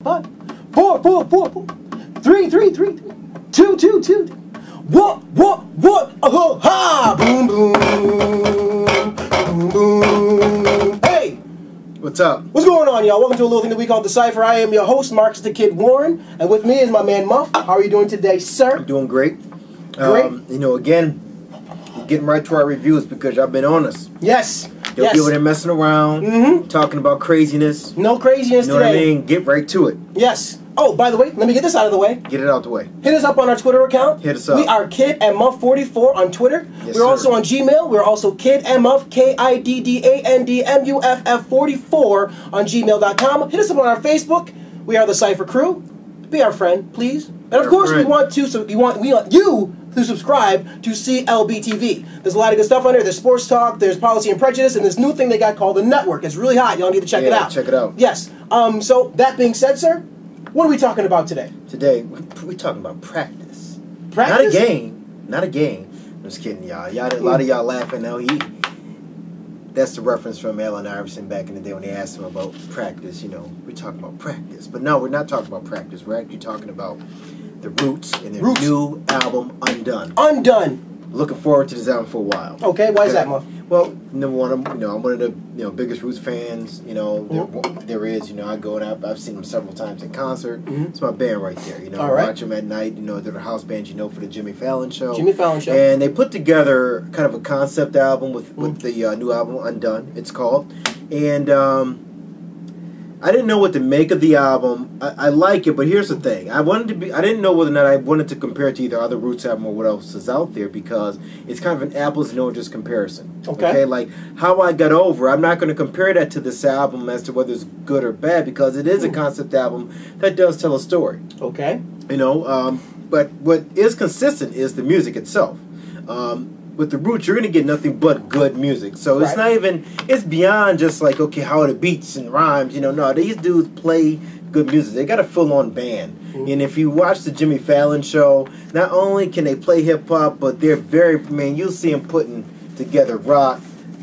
5, 4, 4, 4, 4, 3, 3, 3, 2, 2, 2. What? Oh, ha! Boom, boom, boom, boom. Hey! What's up? What's going on, y'all? Welcome to a little thing that we call the Cipher. I am your host, Marcus the Kid Warren, and with me is my man Muff. How are you doing today, sir? I'm doing great. Great. You know, again, getting right to our reviews because y'all been on us. Yes. You'll be over there messing around, talking about craziness. No craziness today. You know what I mean? Get right to it. Yes. Oh, by the way, let me get this out of the way. Get it out the way. Hit us up on our Twitter account. Hit us up. We are Kid and Muff 44 on Twitter. Yes, We're also on Gmail. We're also Kid and Muff, KIDDANDMUFF 44 on gmail.com. Hit us up on our Facebook. We are the Cipher Crew. Be our friend, please. And of course, we want you to subscribe to clbTV. There's a lot of good stuff on there. There's sports talk, there's policy and prejudice, and this new thing they got called the Network. It's really hot. Y'all need to check it out. Check it out. Yes. So that being said, sir, what are we talking about today? Today, we're talking about practice. Practice? Not a game. Not a game. I'm just kidding, y'all. A lot of y'all laughing now. That's the reference from Allen Iverson back in the day when they asked him about practice. You know, we're talking about practice. But no, we're not talking about practice. We're actually talking about the Roots and their new album, UnDun. UnDun. Looking forward to this album for a while. Okay, why is that, Muff? Well, number one, I'm one of the biggest Roots fans. There is. I go and I've seen them several times in concert. It's my band right there. All right. Watch them at night. They're the house band. For the Jimmy Fallon show. Jimmy Fallon show. And they put together kind of a concept album with the new album UnDun. It's called, and I didn't know what to make of the album. I like it, but here's the thing. I didn't know whether or not I wanted to compare it to either other Roots album or what else is out there because it's kind of an apples and oranges comparison. Okay? Like, how I got over, I'm not going to compare that to this album as to whether it's good or bad because it is a concept album that does tell a story. Okay. But what is consistent is the music itself. With the Roots, you're going to get nothing but good music. So it's not even, it's beyond just like, okay, how are the beats and rhymes? No, these dudes play good music. They got a full-on band. And if you watch the Jimmy Fallon show, not only can they play hip-hop, but they're you'll see them putting together rock,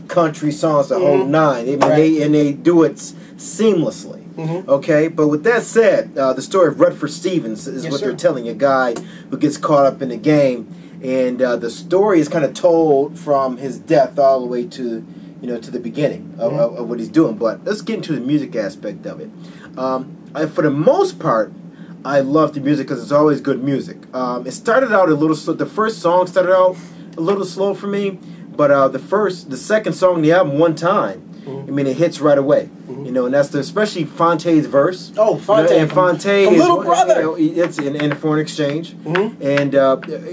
country songs, the whole nine. They do it seamlessly. Okay, but with that said, the story of Rutherford Stevens is what they're telling, a guy who gets caught up in the game. And the story is kind of told from his death all the way to, to the beginning of what he's doing. But let's get into the music aspect of it. For the most part, I love the music because it's always good music. It started out a little slow. The first song started out a little slow for me, but the second song in the album, One Time, it hits right away. And that's especially Fonte's verse. Oh, Fonte. And Fonte is Little Brother. It's in Foreign Exchange. And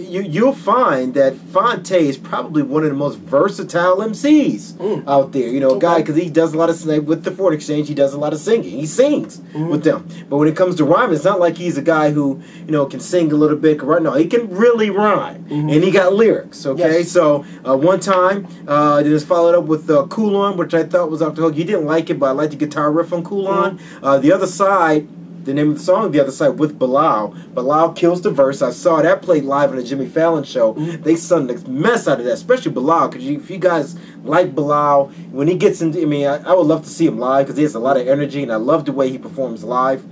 you'll find that Fonte is probably one of the most versatile MCs out there. A guy, because he does a lot of, with the Foreign Exchange, he does a lot of singing. He sings with them. But when it comes to rhyming, it's not like he's a guy who, can sing a little bit. Right? No, he can really rhyme. And he got lyrics, okay? Yes. So, One Time, then it's followed up with Cool On, which I thought was off the hook. You didn't like it, but I liked the guitar riff on Cool On. The Other Side, the name of the song, The Other Side, with Bilal. Bilal kills the verse. I saw that played live on the Jimmy Fallon show. They sung the mess out of that, especially Bilal, because if you guys like Bilal, when he gets into, I would love to see him live because he has a lot of energy, and I love the way he performs live.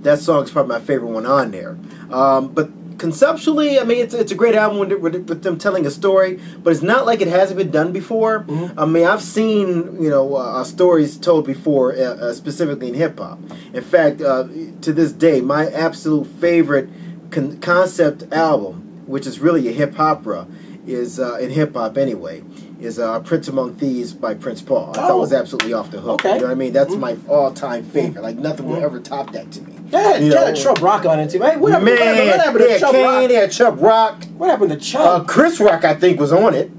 That song is probably my favorite one on there. But conceptually, it's a great album with them telling a story, but it's not like it hasn't been done before. I've seen stories told before, specifically in hip hop. In fact, to this day, my absolute favorite concept album, which is really a hip opera, is in hip hop anyway, is Prince Among Thieves by Prince Paul. I thought it was absolutely off the hook. Okay. You know what I mean? That's my all-time favorite. Like nothing will ever top that to me. They had Chubb Rock on it too, man. What happened to Chubb Rock? They had Chubb Rock. What happened to Chubb? Chris Rock, I think, was on it.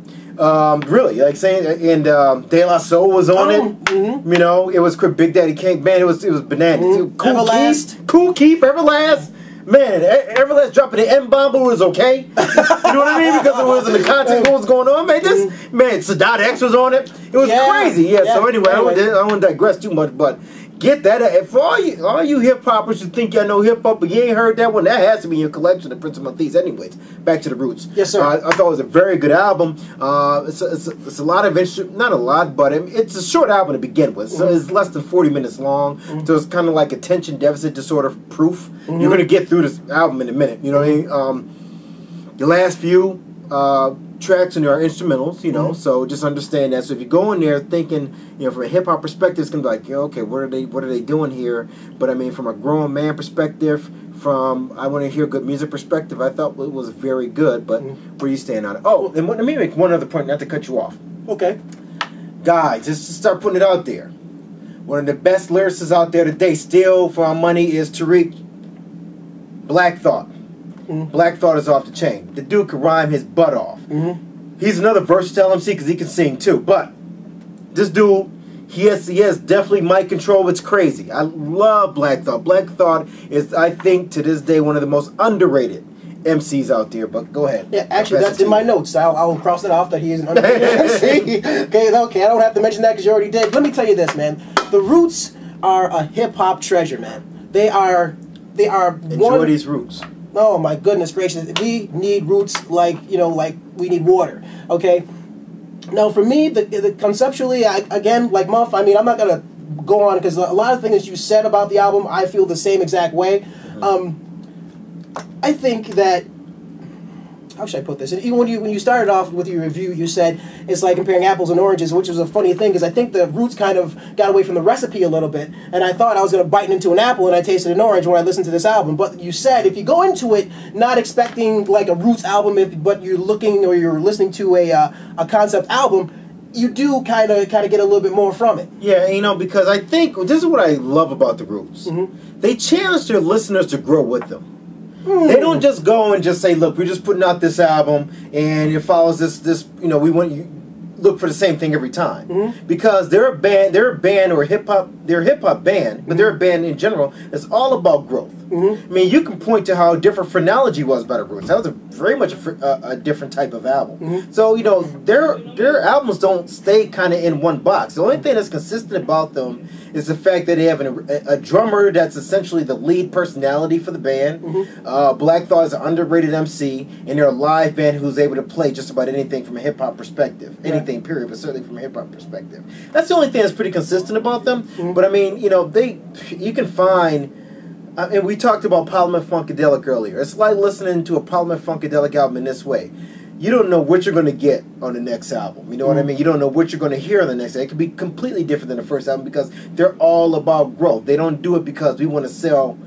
Really, like saying, and De La Soul was on it. It was Big Daddy Kane. Man, it was bananas. Cool Keith, Everlast. Man, Everlast dropping the M-bomb was okay. You know what I mean? Because it was in the context of what was going on. Man, Sadat X was on it. It was crazy. So anyway, I won't digress too much, but get that. For all you hip hoppers who think y'all know hip hop, but you ain't heard that one, that has to be in your collection of Prince Among Thieves. Anyways, back to the Roots. Yes, sir. I thought it was a very good album. It's a lot of not a lot, but it's a short album to begin with. So it's less than 40 minutes long. So it's kind of like attention deficit disorder proof. You're gonna get through this album in a minute. You know what I mean? The last few tracks in there are instrumentals, you know, so just understand that. So if you go in there thinking, you know, from a hip hop perspective, it's gonna be like, okay, what are they doing here? But I mean, from a grown man perspective, from I want to hear good music perspective, I thought it was very good. But where you stand on it? Oh, and let me make one other point, not to cut you off. Okay, guys, just to start putting it out there. One of the best lyricists out there today, still for our money, is Tariq Black Thought. Black Thought is off the chain. The dude can rhyme his butt off. He's another versatile MC because he can sing too. But this dude, he has definitely mic control. It's crazy. I love Black Thought. Black Thought is, I think, to this day, one of the most underrated MCs out there. But go ahead. Yeah, actually, that's in my notes. I'll cross it off that he is an underrated MC. Okay, I don't have to mention that because you already did. Let me tell you this, man. The Roots are a hip hop treasure, man. They are. Enjoy these roots. Oh my goodness gracious! We need roots like we need water. Okay. Now for me, the conceptually, again, like Muff, I mean, I'm not gonna go on because a lot of things you said about the album, I feel the same exact way. I think that, how should I put this? And even when you started off with your review, you said it's like comparing apples and oranges, which was a funny thing because I think the Roots kind of got away from the recipe a little bit, and I thought I was going to bite into an apple and I tasted an orange when I listened to this album. But you said if you go into it not expecting like a Roots album, but you're looking or you're listening to a concept album, you do kind of get a little bit more from it. Yeah, you know, because I think this is what I love about the Roots. They challenge their listeners to grow with them. They don't just go and just say, look, we're just putting out this album and it follows this you know, we want you look for the same thing every time. Because they're a band or they're a hip hop band, but they're a band in general that's all about growth. I mean, you can point to how different Phrenology was by the Roots. That was very much a different type of album. So, you know, their albums don't stay kind of in one box. The only thing that's consistent about them is the fact that they have a drummer that's essentially the lead personality for the band. Black Thought is an underrated MC, and they're a live band who's able to play just about anything from a hip-hop perspective. Anything, period, but certainly from a hip-hop perspective. That's the only thing that's pretty consistent about them. But, I mean, you know, you can find... and we talked about Parliament Funkadelic earlier. It's like listening to a Parliament Funkadelic album in this way. You don't know what you're going to get on the next album. You know what I mean? You don't know what you're going to hear on the next album. It could be completely different than the first album because they're all about growth. They don't do it because we want to sell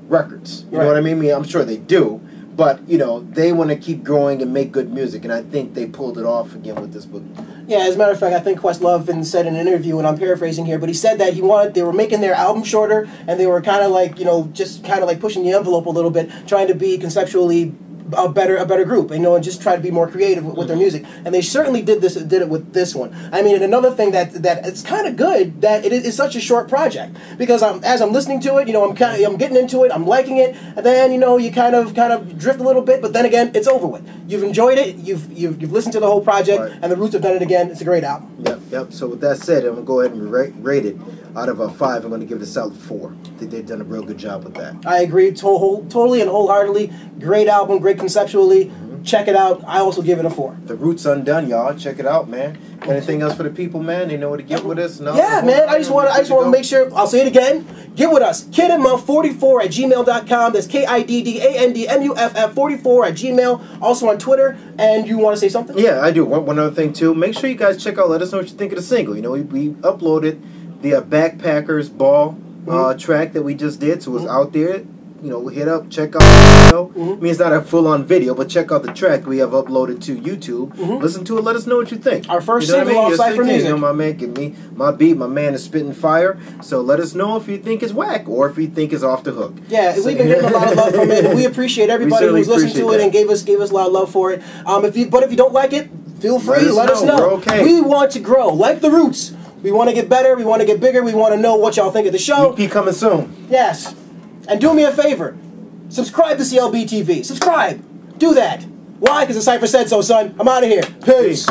records. You know what I mean? I'm sure they do. But, you know, they want to keep growing and make good music. And I think they pulled it off again with this book. Yeah, as a matter of fact, I think Questlove said in an interview, and I'm paraphrasing here, but he said that they were making their album shorter, and they were kind of like, you know, just kind of like pushing the envelope a little bit, trying to be conceptually a better group, you know, and just try to be more creative with their music. And they certainly did it with this one. I mean, and another thing that it's kind of good that it is such a short project because as I'm listening to it, you know, I'm getting into it, I'm liking it, and then you know you kind of drift a little bit, but then again, it's over with. You've enjoyed it, you've listened to the whole project, and the Roots have done it again. It's a great album. Yep. So with that said, I'm gonna go ahead and rate it out of a 5. I'm gonna give it a solid 4. I think they've done a real good job with that. I agree, totally and wholeheartedly. Great album, great conceptually. Check it out. I also give it a 4. The Roots UnDun, y'all. Check it out, man. Anything else for the people, man? They know where to get with us. No? Yeah, man. I just want to make sure. I'll say it again. Get with us. KidandMuff44@gmail.com. That's KIDDANDMUFF44@gmail. Also on Twitter. And you want to say something? Yeah, I do. One other thing too. Make sure you guys check out. Let us know what you think of the single. You know, we uploaded the Backpackers Ball track that we just did, so it's out there. You know, hit up, check out the video. I mean, it's not a full-on video, but check out the track we have uploaded to YouTube. Listen to it, let us know what you think. Our first single off Cipher Music. You know, my man, my beat, my man is spitting fire. So let us know if you think it's whack or if you think it's off the hook. Yeah, we've been getting a lot of love from it. We appreciate everybody who's listened to it and gave us a lot of love for it. But if you don't like it, feel free. Let us know. We're okay. We want to grow, like the Roots. We want to get better. We want to get bigger. We want to know what y'all think of the show. EP coming soon. Yes. And do me a favor. Subscribe to clbTV. Subscribe. Do that. Why? Because the Cipher said so, son. I'm out of here. Peace.